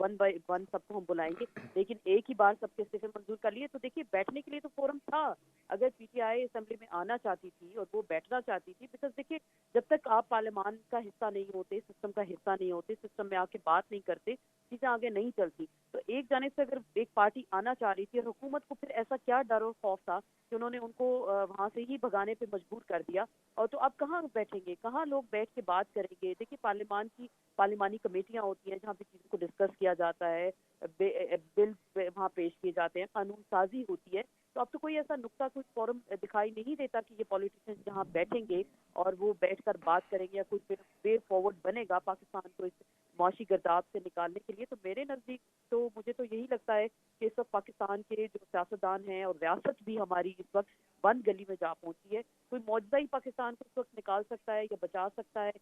1 बाय 1 सबको हम बुलाएंगे, लेकिन एक ही बार सबके इस्तीफे मंजूर कर लिए। तो देखिए बैठने के लिए तो फोरम था, अगर PTI असेंबली में आना चाहती थी और वो बैठना चाहती थी। बिकॉज देखिए जब तक आप पार्लियामान का हिस्सा नहीं होते, सिस्टम का हिस्सा नहीं होते, सिस्टम में आके बात नहीं करते, चीजें आगे नहीं चलती। तो एक जाने से अगर एक पार्टी आना चाह रही थी और हुकूमत को फिर ऐसा क्या डर और खौफ था कि उन्होंने उनको वहां से ही भगाने पे मजबूर कर दिया। और तो अब कहाँ बैठेंगे, कहाँ लोग बैठ के बात करेंगे? देखिए पार्लियामान की पार्लियामानी कमेटियां होती हैं जहाँ पे चीज़ों को डिस्कस किया जाता है, बिल वहाँ पेश किए जाते हैं, कानून साजी होती है। तो अब तो कोई ऐसा नुक्ता, कोई फोरम दिखाई नहीं देता कि ये पॉलिटिशियंस जहाँ बैठेंगे और वो बैठकर बात करेंगे, या कोई फिर वे फॉरवर्ड बनेगा पाकिस्तान को इस मुआशी गर्दाब से निकालने के लिए। तो मेरे नज़दीक तो मुझे तो यही लगता है कि इस वक्त पाकिस्तान के जो सियासतदान हैं और रियासत भी हमारी इस वक्त बंद गली में जा पहुंची है। कोई मौजूदा ही पाकिस्तान को इस वक्त निकाल सकता है या बचा सकता है।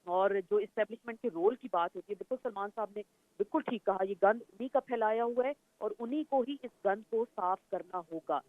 और जो इस्टेब्लिशमेंट के रोल की बात होती है, बिल्कुल सलमान साहब ने बिल्कुल ठीक कहा, ये गंद उन्हीं का फैलाया हुआ है और उन्हीं को ही इस गंद को साफ करना होगा।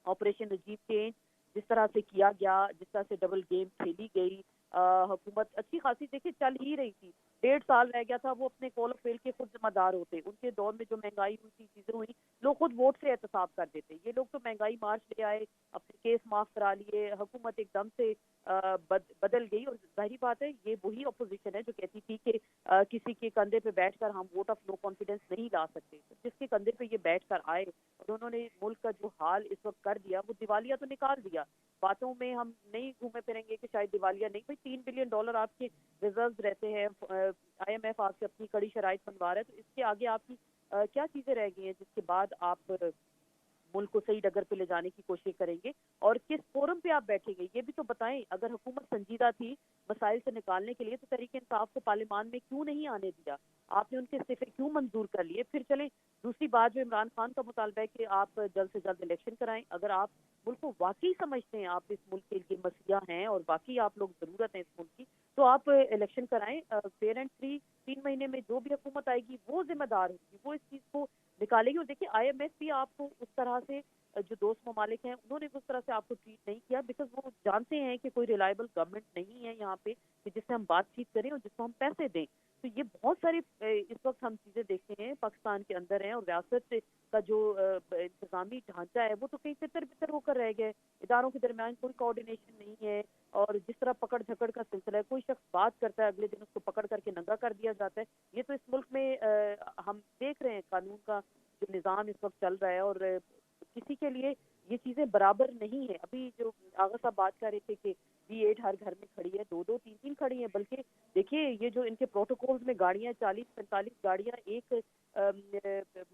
ऑपरेशन नजीब चेंज जिस तरह से किया गया, जिस तरह से डबल गेम खेली गई, हुकूमत अच्छी खासी देखिए चल ही रही थी, 1.5 साल रह गया था, वो अपने कॉल ऑफ फेल के खुद जिम्मेदार होते। उनके दौर में जो महंगाई हुई थी, चीजें हुई, लोग खुद वोट से एहतसाब कर देते। ये लोग तो महंगाई मार्च ले आए, अपने केस माफ करा लिए, हुकूमत एकदम से बदल गई। और जाहिर बात है ये वही अपोजिशन है जो कहती थी कि किसी के कंधे पे बैठकर हम वोट ऑफ नो कॉन्फिडेंस नहीं ला सकते। तो जिसके कंधे पे ये बैठकर आए और उन्होंने मुल्क का जो हाल इस वक्त कर दिया, वो दिवालिया तो निकाल दिया। बातों में हम नहीं घूमे फिरेंगे कि शायद दिवालिया नहीं, भाई $3 बिलियन आपके रिजर्व रहते हैं, IMF आपसे अपनी कड़ी शराइत बनवा रहा है, तो इसके आगे आपकी क्या चीजें रह गई हैं जिसके बाद आप मुल्क को सही डगर पे ले जाने की कोशिश करेंगे, और किस फोरम पे आप बैठेंगे ये भी तो बताएं। अगर हुकूमत संजीदा थी मसाइल से निकालने के लिए तो तहरीक इंसाफ को पार्लियामान में क्यों नहीं आने दिया, आपने उनके इस्तीफे क्यों मंजूर कर लिए? फिर चले दूसरी बात, जो इमरान खान का मुतालबा है कि आप जल्द से जल्द इलेक्शन कराएं। अगर आप मुल्क को वाकई समझते हैं, आप इस मुल्क के लिए मसीहा हैं और वाकई आप लोग जरूरत है इस मुल्क की, तो आप इलेक्शन कराएं फेयर एंड फ्री। 3 महीने में जो भी हुकूमत आएगी वो जिम्मेदार होगी, वो इस चीज को निकालेगी। और देखिए IMF भी आपको उस तरह से, जो दोस्त ममालिक हैं उन्होंने उस तरह से आपको ट्रीट नहीं किया, बिकॉज वो जानते हैं कि कोई रिलायबल गवर्नमेंट नहीं है यहाँ पे कि जिससे हम बातचीत करें और जिसको हम पैसे दें। तो ये बहुत सारी इस वक्त हम चीजें देखते हैं पाकिस्तान के अंदर हैं, और रियासत का जो इंतजामी ढांचा है वो तो कहीं तितर बितर होकर रह गए। इदारों के दरमियान कोई कोऑर्डिनेशन नहीं है, और जिस तरह पकड़ झकड़ का सिलसिला है, कोई शख्स बात करता है अगले दिन उसको पकड़ करके नंगा कर दिया जाता है। ये तो इस मुल्क में हम देख रहे हैं कानून का जो निज़ाम इस वक्त चल रहा है, और किसी के लिए ये चीजें बराबर नहीं है। अभी जो आगा साहब बात कर रहे थे कि V8 हर घर में खड़ी है, 2-2 3-3 खड़ी हैं, बल्कि देखिए ये जो इनके प्रोटोकॉल्स में गाड़ियां 40-45 गाड़ियां एक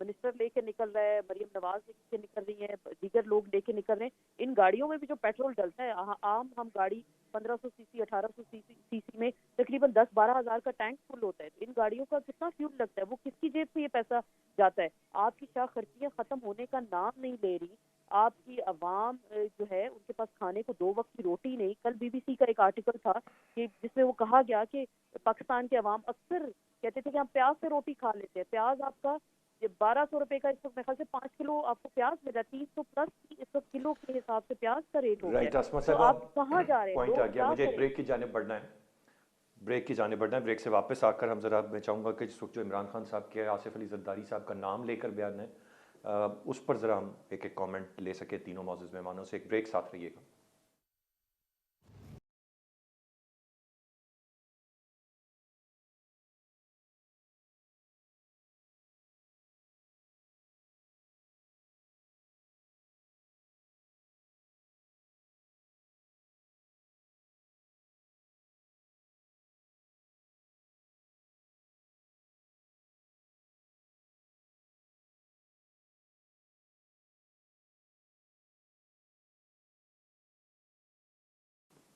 मिनिस्टर लेके निकल रहा है, मरियम नवाज लेके निकल रही है, दीगर लोग लेके निकल रहे हैं। इन गाड़ियों में भी जो पेट्रोल डलता है, आम हम गाड़ी 1500 सीसी 1800 सीसी में तकरीबन 10-12 हज़ार का टैंक फुल होता है। तो इन गाड़ियों का कितना फ्यूल लगता है, वो किसकी जेब से ये पैसा जाता है? आपकी शाह खर्चियाँ खत्म होने का नाम नहीं ले रही। आपकी अवाम जो है उनके पास खाने को 2 वक्त की रोटी नहीं। कल BBC का एक आर्टिकल था कि जिसमें वो कहा गया कि पाकिस्तान के अवाम अक्सर कहते थे कि हम प्याज से रोटी खा लेते हैं। प्याज आपका 1200 रुपए का इस वक्त मेरे ख्याल से 5 किलो आपको प्याज मिला, 300 प्लस इस वक्त किलो के हिसाब से प्याज का रेट हो गया राइट है। आसमा तो साहब, आप कहाँ जा रहे हैं? पॉइंट आ लोग गया। क्या मुझे एक करें? ब्रेक की जाने बढ़ना है, ब्रेक की जाने बढ़ना है। ब्रेक से वापस आकर हम जरा, मैं चाहूँगा कि जिस वक्त जो इमरान खान साहब के आसिफ अली जरदारी साहब का नाम लेकर बयान है, उस पर ज़रा हम एक एक कमेंट ले सके तीनों मौजूद मेहमानों से। एक ब्रेक, साथ रहिएगा।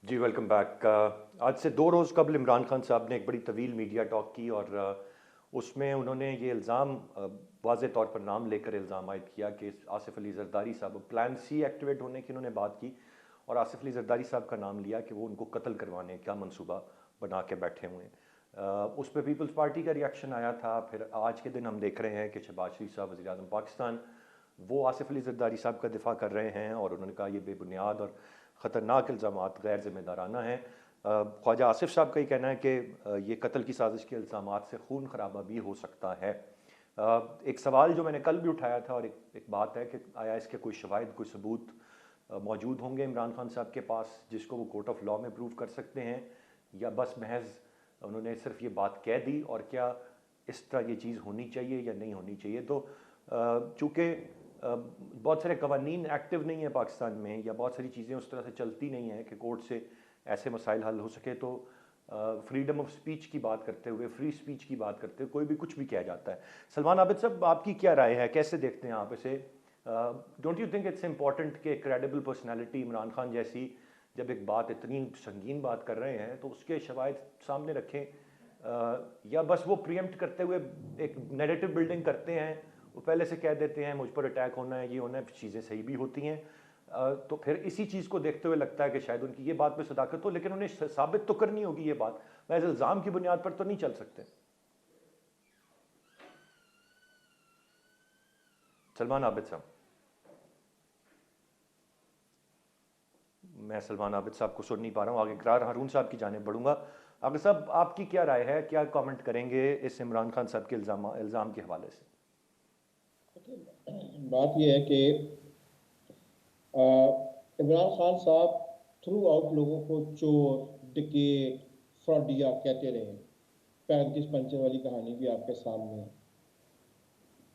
जी वेलकम बैक। आज से 2 रोज़ कबल इमरान खान साहब ने एक बड़ी तवील मीडिया टॉक की, और उसमें उन्होंने ये इल्ज़ाम वाज़े तौर पर नाम लेकर इल्ज़ाम आयद किया कि आसिफ अली जरदारी साहब, प्लान C एक्टिवेट होने की उन्होंने बात की, और आसिफ अली जरदारी साहब का नाम लिया कि वो उनको कत्ल करवाने का मंसूबा बना के बैठे हुए हैं। उस पर पीपल्स पार्टी का रिएक्शन आया था। फिर आज के दिन हम देख रहे हैं कि शहबाज शरीफ साहब वज़ीर आज़म पाकिस्तान, वो आसिफ अली जरदारी साहब का दिफा कर रहे हैं, और उन्होंने कहा ये बेबुनियाद और ख़तरनाक इल्ज़ामात गैर ज़िम्मेदाराना हैं। ख्वाजा आसिफ साहब का ही कहना है कि ये कत्ल की साजिश के इल्ज़ामात से खून खराबा भी हो सकता है। एक सवाल जो मैंने कल भी उठाया था, और एक बात है कि आया इसके कोई शवाहिद, कोई सबूत मौजूद होंगे इमरान खान साहब के पास जिसको वो कोर्ट ऑफ लॉ में प्रूव कर सकते हैं, या बस महज उन्होंने सिर्फ ये बात कह दी, और क्या इस तरह ये चीज़ होनी चाहिए या नहीं होनी चाहिए? तो चूँकि बहुत सारे कवानीन एक्टिव नहीं है पाकिस्तान में, या बहुत सारी चीज़ें उस तरह से चलती नहीं हैं कि कोर्ट से ऐसे मसाइल हल हो सके, तो फ्रीडम ऑफ स्पीच की बात करते हुए, फ्री स्पीच की बात करते हुए कोई भी कुछ भी कह जाता है। सलमान आबिद साहब, आपकी क्या राय है, कैसे देखते हैं आप इसे? Don't you think it's important कि क्रेडिबल पर्सनैलिटी इमरान खान जैसी जब एक बात, इतनी संगीन बात कर रहे हैं, तो उसके शवाहिद सामने रखें, या बस वो प्रीएम्प्ट करते हुए एक नैरेटिव बिल्डिंग करते हैं, वो पहले से कह देते हैं मुझ पर अटैक होना है, ये होना है, चीज़ें सही भी होती हैं, तो फिर इसी चीज़ को देखते हुए लगता है कि शायद उनकी ये बात में सदाकत हो, लेकिन उन्हें साबित तो करनी होगी ये बात, महज इल्ज़ाम की बुनियाद पर तो नहीं चल सकते। सलमान आबिद साहब, मैं सलमान आबिद साहब को सुन नहीं पा रहा हूँ, आगे इकरार हारून साहब की जाने बढ़ूंगा। आगे साहब, आपकी क्या राय है, क्या कमेंट करेंगे इस इमरान खान साहब के इल्ज़ाम के हवाले से? बात यह है कि इमरान खान साहब थ्रू आउट लोगों को चोर, डकैत, फ्रॉडिया कहते रहे। 35 पंचे वाली कहानी भी आपके सामने है।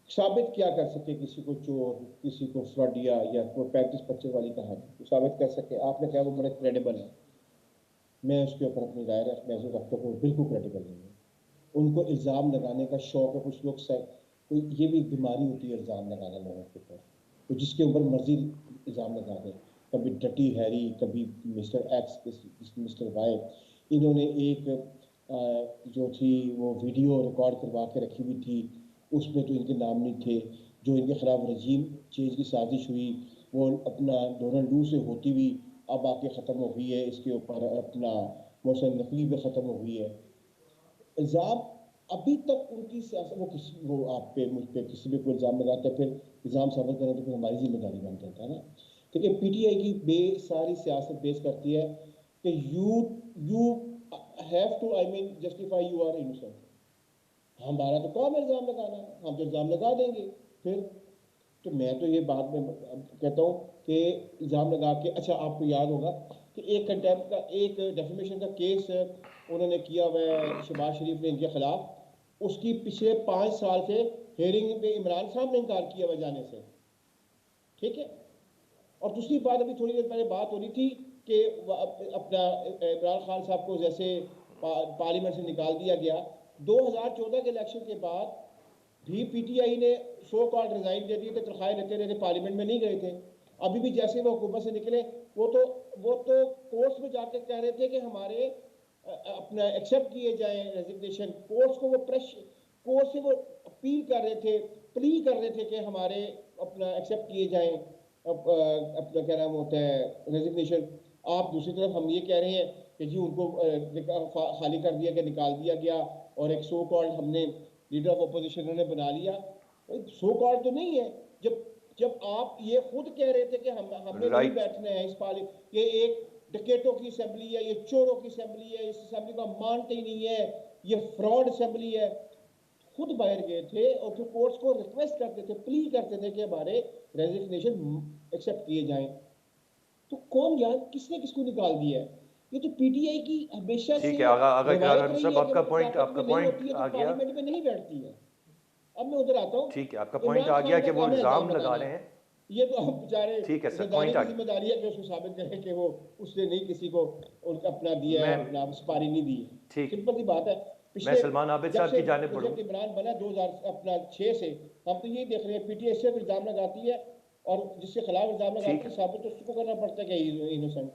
साबित क्या कर सके किसी को चोर, किसी को फ्रॉडिया, या वो 35 पंचे वाली कहानी साबित कर सके? आपने कहा वो बड़े क्रेडिबल है, मैं उसके ऊपर अपनी राय महसूस रखता हूँ, बिल्कुल क्रेडिबल नहीं है। उनको इल्ज़ाम लगाने का शौक है। कुछ लोग कोई ये भी बीमारी होती है इल्ज़ाम लगाना लोगों के ऊपर, तो जिसके ऊपर मर्जी इल्ज़ाम लगा दें। कभी डटी हैरी, कभी मिस्टर एक्स, मिस्टर वाई। इन्होंने एक जो थी वो वीडियो रिकॉर्ड करवा के रखी हुई थी, उसमें तो इनके नाम नहीं थे। जो इनके खिलाफ रजीम चेंज की साजिश हुई वो अपना डोनाल्ड लू से होती हुई अब आके ख़त्म हो गई है। इसके ऊपर अपना मोहसिन नकवी पे ख़त्म हो गई है। इल्ज़ाम अभी तक उनकी सियासत वो आप पे मुझ पे किसी भी कोई इल्ज़ाम लगाते हैं, फिर इल्ज़ाम साबित करें तो फिर हमारी जिम्मेदारी बन जाता है ना। देखिए पीटीआई की सारी सियासत बेस करती है कि you have to justify you are innocent. हमारा तो काम इल्ज़ाम लगाना है, हम तो इल्ज़ाम लगा देंगे। फिर तो मैं तो ये बात में कहता हूँ कि इल्ज़ाम लगा के, अच्छा आपको याद होगा कि एक कंटेम्प्ट का, एक डेफेमेशन का केस उन्होंने किया हुआ है शहबाज शरीफ ने इनके खिलाफ। उसकी पिछले 5 साल से हेयरिंग पे इमरान साहब ने इनकार किया हुआ जाने से, ठीक है। और दूसरी बात, अभी थोड़ी देर पहले बात हो रही थी कि अपना इमरान खान साहब को जैसे पार्लियामेंट से निकाल दिया गया। 2014 के इलेक्शन के बाद भी पीटीआई ने सो कॉल्ड रिजाइन दे दिए थे, तनख्वाहें लेते रहे थे, पार्लियामेंट में नहीं गए थे। अभी भी जैसे वो हुकूमत से निकले वो तो कोर्ट्स में जाकर कह रहे थे कि हमारे अपना एक्सेप्ट किए जाएं रेजिग्नेशन। कोर्ट्स को वो कोर्ट से वो अपील कर रहे थे, प्ली कर रहे थे कि हमारे अपना एक्सेप्ट किए जाएं अपना क्या नाम होता है रेजिग्नेशन। आप दूसरी तरफ हम ये कह रहे हैं कि जी उनको खाली कर दिया गया, निकाल दिया गया, और एक सो कॉल्ड हमने लीडर ऑफ अपोजिशन ने बना लिया। सो कॉल्ड तो नहीं है। जब आप ये खुद कह रहे थे कि हमें नहीं बैठना है इस पार्लियामेंट, ये एक डकैतों की असेंबली है, ये चोरों की असेंबली है, इस असेंबली को मानते ही नहीं है, ये फ्रॉड असेंबली है। खुद बाहर गए थे और फिर कोर्ट्स को रिक्वेस्ट करते थे, प्ली करते थे कि हमारे रेजिग्नेशन एक्सेप्ट किए जाएं। तो कौन यार किसने किसको निकाल दिया है? ये तो पीटीआई की हमेशा से अगर सब आपका पॉइंट आ गया, पार्लियामेंट में नहीं बैठती है। अब मैं उधर आता हूँ, ठीक है, आपका पॉइंट आ गया कि वो इल्जाम लगा रहे हैं। ये तो हम बेचारे, ठीक है सर, पॉइंट आ गया। जिम्मेदारी है कि उसको साबित करें कि वो उसने नहीं किसी को उनका अपना दिया है, अपना सुपारी नहीं दी। सिंपल सी बात है। मैं सलमान आबिद साहब की जानिब बढ़ूं। इमरान बना 2006 से, हम तो यही देख रहे हैं पीटीआई सिर्फ इल्जाम लगाती है और जिसके खिलाफ इल्जाम लगाती है साबित तो उसको करना पड़ता है कि इनोसेंट।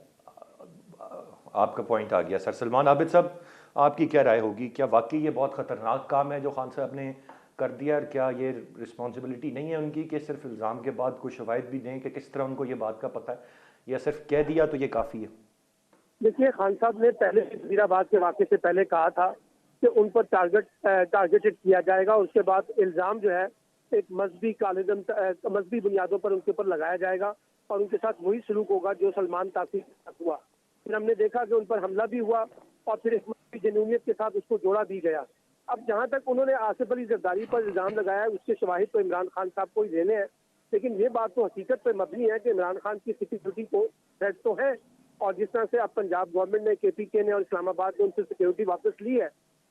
आपका पॉइंट आ गया सर। सलमान आबिद साहब, आपकी क्या राय होगी? क्या वाकई ये बहुत ख़तरनाक काम है जो खान साहब ने कर दिया, और क्या ये रिस्पॉन्सिबिलिटी नहीं है उनकी कि सिर्फ इल्ज़ाम के बाद कुछ शवाहिद भी दें कि किस तरह उनको ये बात का पता है, या सिर्फ कह दिया तो ये काफ़ी है? देखिए, खान साहब ने पहले वजीराबाद के वाक़े से पहले कहा था कि उन पर टारगेटेड किया जाएगा। उसके बाद इल्ज़ाम जो है एक मजहबी बुनियादों पर उनके ऊपर लगाया जाएगा और उनके साथ वही सलूक होगा जो सलमान ताक़ी के साथ हुआ। फिर हमने देखा कि उन पर हमला भी हुआ और फिर एक मजहबी जनूनियत के साथ उसको जोड़ा भी गया। अब जहाँ तक उन्होंने आसिफ अली जरदारी पर इल्ज़ाम लगाया है, उसके शवाहिद तो इमरान खान साहब को ही देने हैं, लेकिन ये बात तो हकीकत पर मबनी है कि इमरान खान की सिक्योरिटी को थ्रेट तो है। और जिस तरह से अब पंजाब गवर्नमेंट ने, केपीके ने और इस्लामाबाद ने उनसे सिक्योरिटी वापस ली है,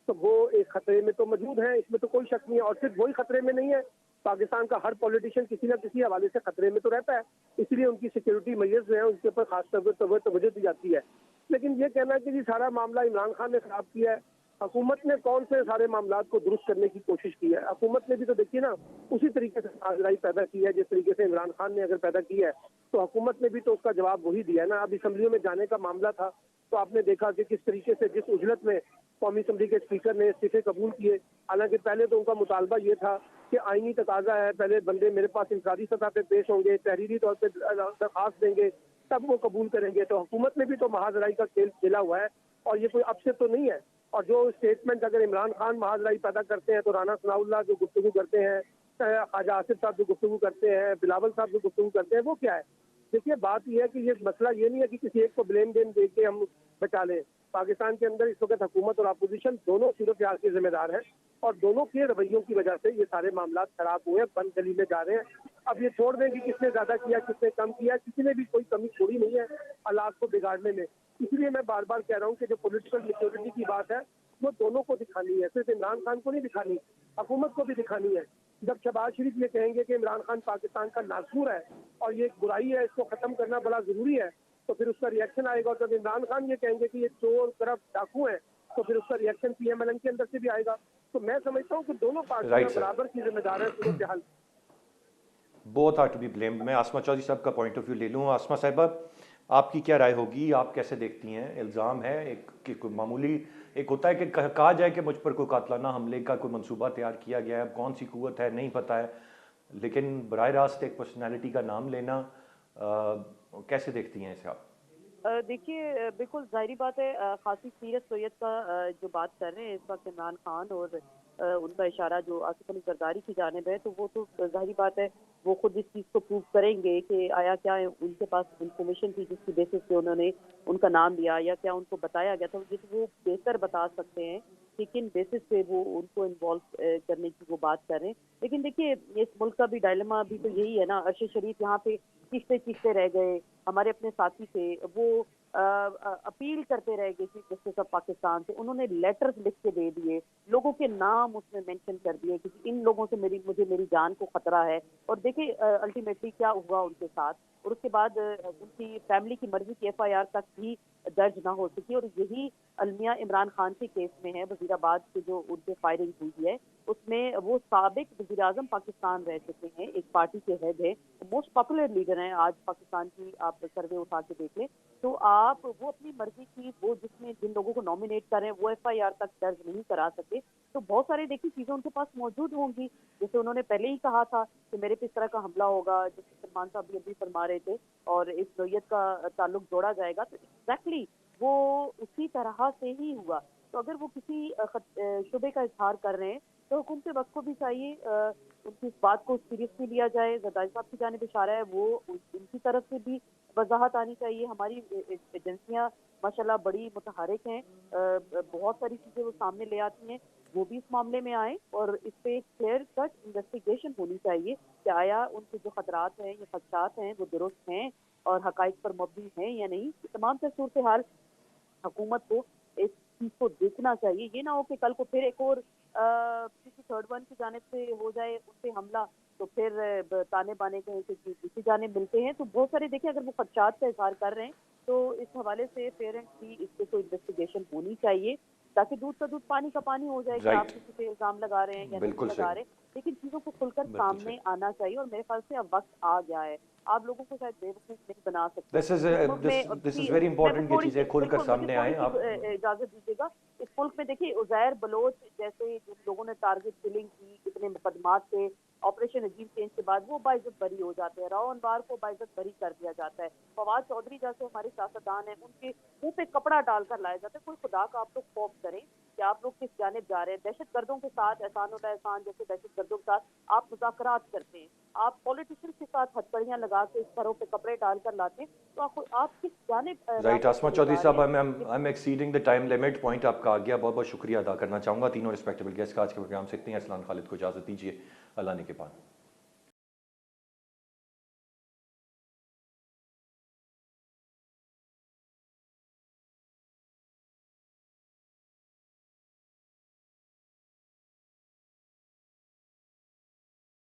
तो वो एक खतरे में तो मौजूद है, इसमें तो कोई शक नहीं है। और सिर्फ वही खतरे में नहीं है, पाकिस्तान का हर पॉलिटिशियन किसी न किसी हवाले से खतरे में तो रहता है, इसलिए उनकी सिक्योरिटी मेजर्स जो है उनके ऊपर खास तवज्जो दी जाती है। लेकिन ये कहना कि जी सारा मामला इमरान खान ने खराब किया है, हुकूमत ने कौन से सारे मामला को दुरुस्त करने की कोशिश की है? हुकूमत ने भी तो देखिए ना उसी तरीके से नाराजगी पैदा की है जिस तरीके से इमरान खान ने अगर पैदा की है, तो हुकूमत ने भी तो उसका जवाब वही दिया है ना। अब असम्बलियों में जाने का मामला था तो आपने देखा कि किस तरीके से जिस उजलत में कौमी असम्बली के स्पीकर ने इस्तीफे कबूल किए। हालांकि पहले तो उनका मुतालबा ये था कि आईनी तकाजा है, पहले बंदे मेरे पास इंफरादी सतह पे पेश होंगे, तहरीरी तौर पर दरखास्त देंगे, तब वो कबूल करेंगे। तो हुकूमत ने भी तो महाजराई का खेल खेला हुआ है और ये कोई अब से तो नहीं है। और जो स्टेटमेंट अगर इमरान खान महाजराई पैदा करते हैं तो राना सनाउल्लाह जो गुफ्तगू करते हैं, ख्वाजा आसिफ साहब जो गुफ्तगू करते हैं, बिलावल साहब जो गुफ्तगू करते हैं, वो क्या है? देखिए बात यह है कि ये मसला ये नहीं है कि किसी एक को ब्लेम गेम दे के हम बचा लें। पाकिस्तान के अंदर इस वक्त हुकूमत और अपोजिशन दोनों सूरत हाल के जिम्मेदार हैं और दोनों के रवैयों की वजह से ये सारे मामला खराब हुए, बंद गली में जा रहे हैं। अब ये छोड़ दें कि किसने ज्यादा किया किसने कम किया, किसी ने भी कोई कमी छोड़ी नहीं है हालात को बिगाड़ने में। इसलिए मैं बार बार कह रहा हूँ कि जो पॉलिटिकल मेच्योरिटी की बात है वो दोनों को दिखानी है, सिर्फ इमरान खान को नहीं दिखानी, हुकूमत को भी दिखानी है। जब शहबाज शरीफ ये कहेंगे कि इमरान खान पाकिस्तान का नासूर है और ये एक बुराई है, इसको खत्म करना बड़ा जरूरी है, तो फिर उसका रिएक्शन आएगा। और जब इमरान खान ये कहेंगे कि ये चोर करप्ट डाकू है, तो फिर उसका रिएक्शन पीएमएलएन के अंदर से भी आएगा। तो मैं समझता हूँ कि दोनों पार्टियां बराबर की जिम्मेदार है सूरत हाल। Both are to be blamed. मैं आसमा चौधरी साहब का पॉइंट ऑफ व्यू ले लूँ। आसमा साहिबा, आपकी क्या राय होगी, आप कैसे देखती हैं? इल्ज़ाम है एक कि कोई मामूली एक होता है कि कहा जाए कि मुझ पर कोई कातलाना हमले का कोई मंसूबा तैयार किया गया है, अब कौन सी कुव्वत है नहीं पता है, लेकिन बराह रास्त एक पर्सनैलिटी का नाम लेना, कैसे देखती हैं इसे आप? देखिए बिल्कुल ज़ाहिरी बात है, खासी सीरत सोयत का जो बात कर रहे हैं इस वक्त इमरान खान, और उनका इशारा जो आसिफ अली जरदारी की जानिब है, तो वो तो ज़ाहिरी बात है वो खुद इस चीज़ को प्रूव करेंगे कि आया क्या उनके पास इंफॉर्मेशन थी जिसकी बेसिस पे उन्होंने उनका नाम लिया, या क्या उनको बताया गया था, जिस वो बेहतर बता सकते हैं कि किन बेसिस पे वो उनको इन्वॉल्व करने की वो बात कर रहे हैं। लेकिन देखिए इस मुल्क का भी डायलेमा अभी तो यही है ना, अरशद शरीफ यहाँ पे चीखते चीखते रह गए, हमारे अपने साथी थे वो अपील करते रह गए चीफ जस्टिस ऑफ पाकिस्तान से, उन्होंने लेटर्स लिख के दे दिए, लोगों के नाम उसमें मेंशन कर दिए कि इन लोगों से मुझे मेरी जान को खतरा है। और देखिए अल्टीमेटली क्या हुआ उनके साथ, और उसके बाद उनकी फैमिली की मर्जी की एफआईआर तक भी दर्ज ना हो सकी। और यही अलमिया इमरान खान के केस में है, वजीराबाद की जो उनपे फायरिंग हुई है उसमें वो साबिक वज़ीर आज़म पाकिस्तान रह चुके हैं, एक पार्टी के हेड है, मोस्ट पॉपुलर लीडर हैं आज पाकिस्तान की, आप सर्वे उठा के देख लें तो आप वो अपनी मर्जी की वो जिसमें जिन लोगों को नॉमिनेट कर रहे हैं वो एफआईआर तक दर्ज नहीं करा सके, तो बहुत सारी देखिए चीजें उनके पास मौजूद होंगी। जैसे उन्होंने पहले ही कहा था कि मेरे पे इस तरह का हमला होगा, जैसे सलमान साहब भी अभी फरमा रहे थे, और इस नोयत का ताल्लुक जोड़ा जाएगा, तो एग्जैक्टली वो उसी तरह से ही हुआ। तो अगर वो किसी शुबे का इजहार कर रहे हैं तो हुकूमत वक्त को भी चाहिए उनकी इस बात को सीरियसली लिया जाए। जरदारी साहब की जानिब इशारा है, वो उनकी तरफ से भी वजाहत आनी चाहिए। हमारी एजेंसियां माशाल्लाह बड़ी मुतहरिक हैं, बहुत सारी चीजें वो सामने ले आती हैं, वो भी इस मामले में आए और इस पे एक क्लियर कट इन्वेस्टिगेशन होनी चाहिए कि आया उनके जो खतरात हैं या खदशात हैं वो दुरुस्त हैं और हकाइक पर मबनी हैं या नहीं। तमाम तर सूरत हाल हुकूमत को इस चीज को देखना चाहिए। ये ना हो कि कल को फिर एक और किसी थर्ड वन की जानिब से हो जाए उन पे हमला, तो फिर ताने बाने कहीं से किसी जानिब मिलते हैं। तो बहुत सारे देखिए अगर वो खदशात का इजहार कर रहे हैं तो इस हवाले से पेरेंट्स की इस पे कोई इन्वेस्टिगेशन होनी चाहिए, ताकि दूध का दूध पानी का पानी हो जाए कि आप किसी पे इल्जाम लगा रहे हैं या नहीं लगा रहे, लेकिन चीजों को खुलकर सामने आना चाहिए। और मेरे ख्याल से अब वक्त आ गया है, आप लोगों को शायद बेवकूफ नहीं बना सकते। दिस इज वेरी इंपॉर्टेंट कि चीजें खुलकर सामने आए। आप इजाजत दीजिएगा, इस मुल्क में देखिए उजैर बलोच जैसे जिन लोगों ने टारगेट किलिंग की, इतने मुकदमात थे, ऑपरेशन अजीम चेंज के बाद वो बाइज्जत बरी हो जाते हैं, राव अनवार को बाइज्जत बरी कर दिया जाता है, फवाद चौधरी जैसे हमारे सियासतदान हैं उनके मुंह पे कपड़ा डालकर लाया जाता है। कोई खुदा का आप लोग खौफ करें कि आप लोग किस जानिब जा रहे हैं। दहशत गर्दों के साथ एहसानुल्लाह एहसान जैसे दहशत गर्दों के साथ आप मुज़ाकरात करते हैं, आप पॉलिटिशियन के साथ हथकड़ियां लगा के सरों पे कपड़े डालकर लाते हैं, तो आप किस जानिब राइट। आसमा चौधरी साहब, I am exceeding the time limit, point आपका आ गया। बहुत बहुत शुक्रिया अदा करना चाहूँगा तीनों रिस्पेक्टेबल गेस्ट का। आज के प्रोग्राम से इतनी। असलान खालिद को इजाज़त दीजिए, अल्लाह ने के बाद।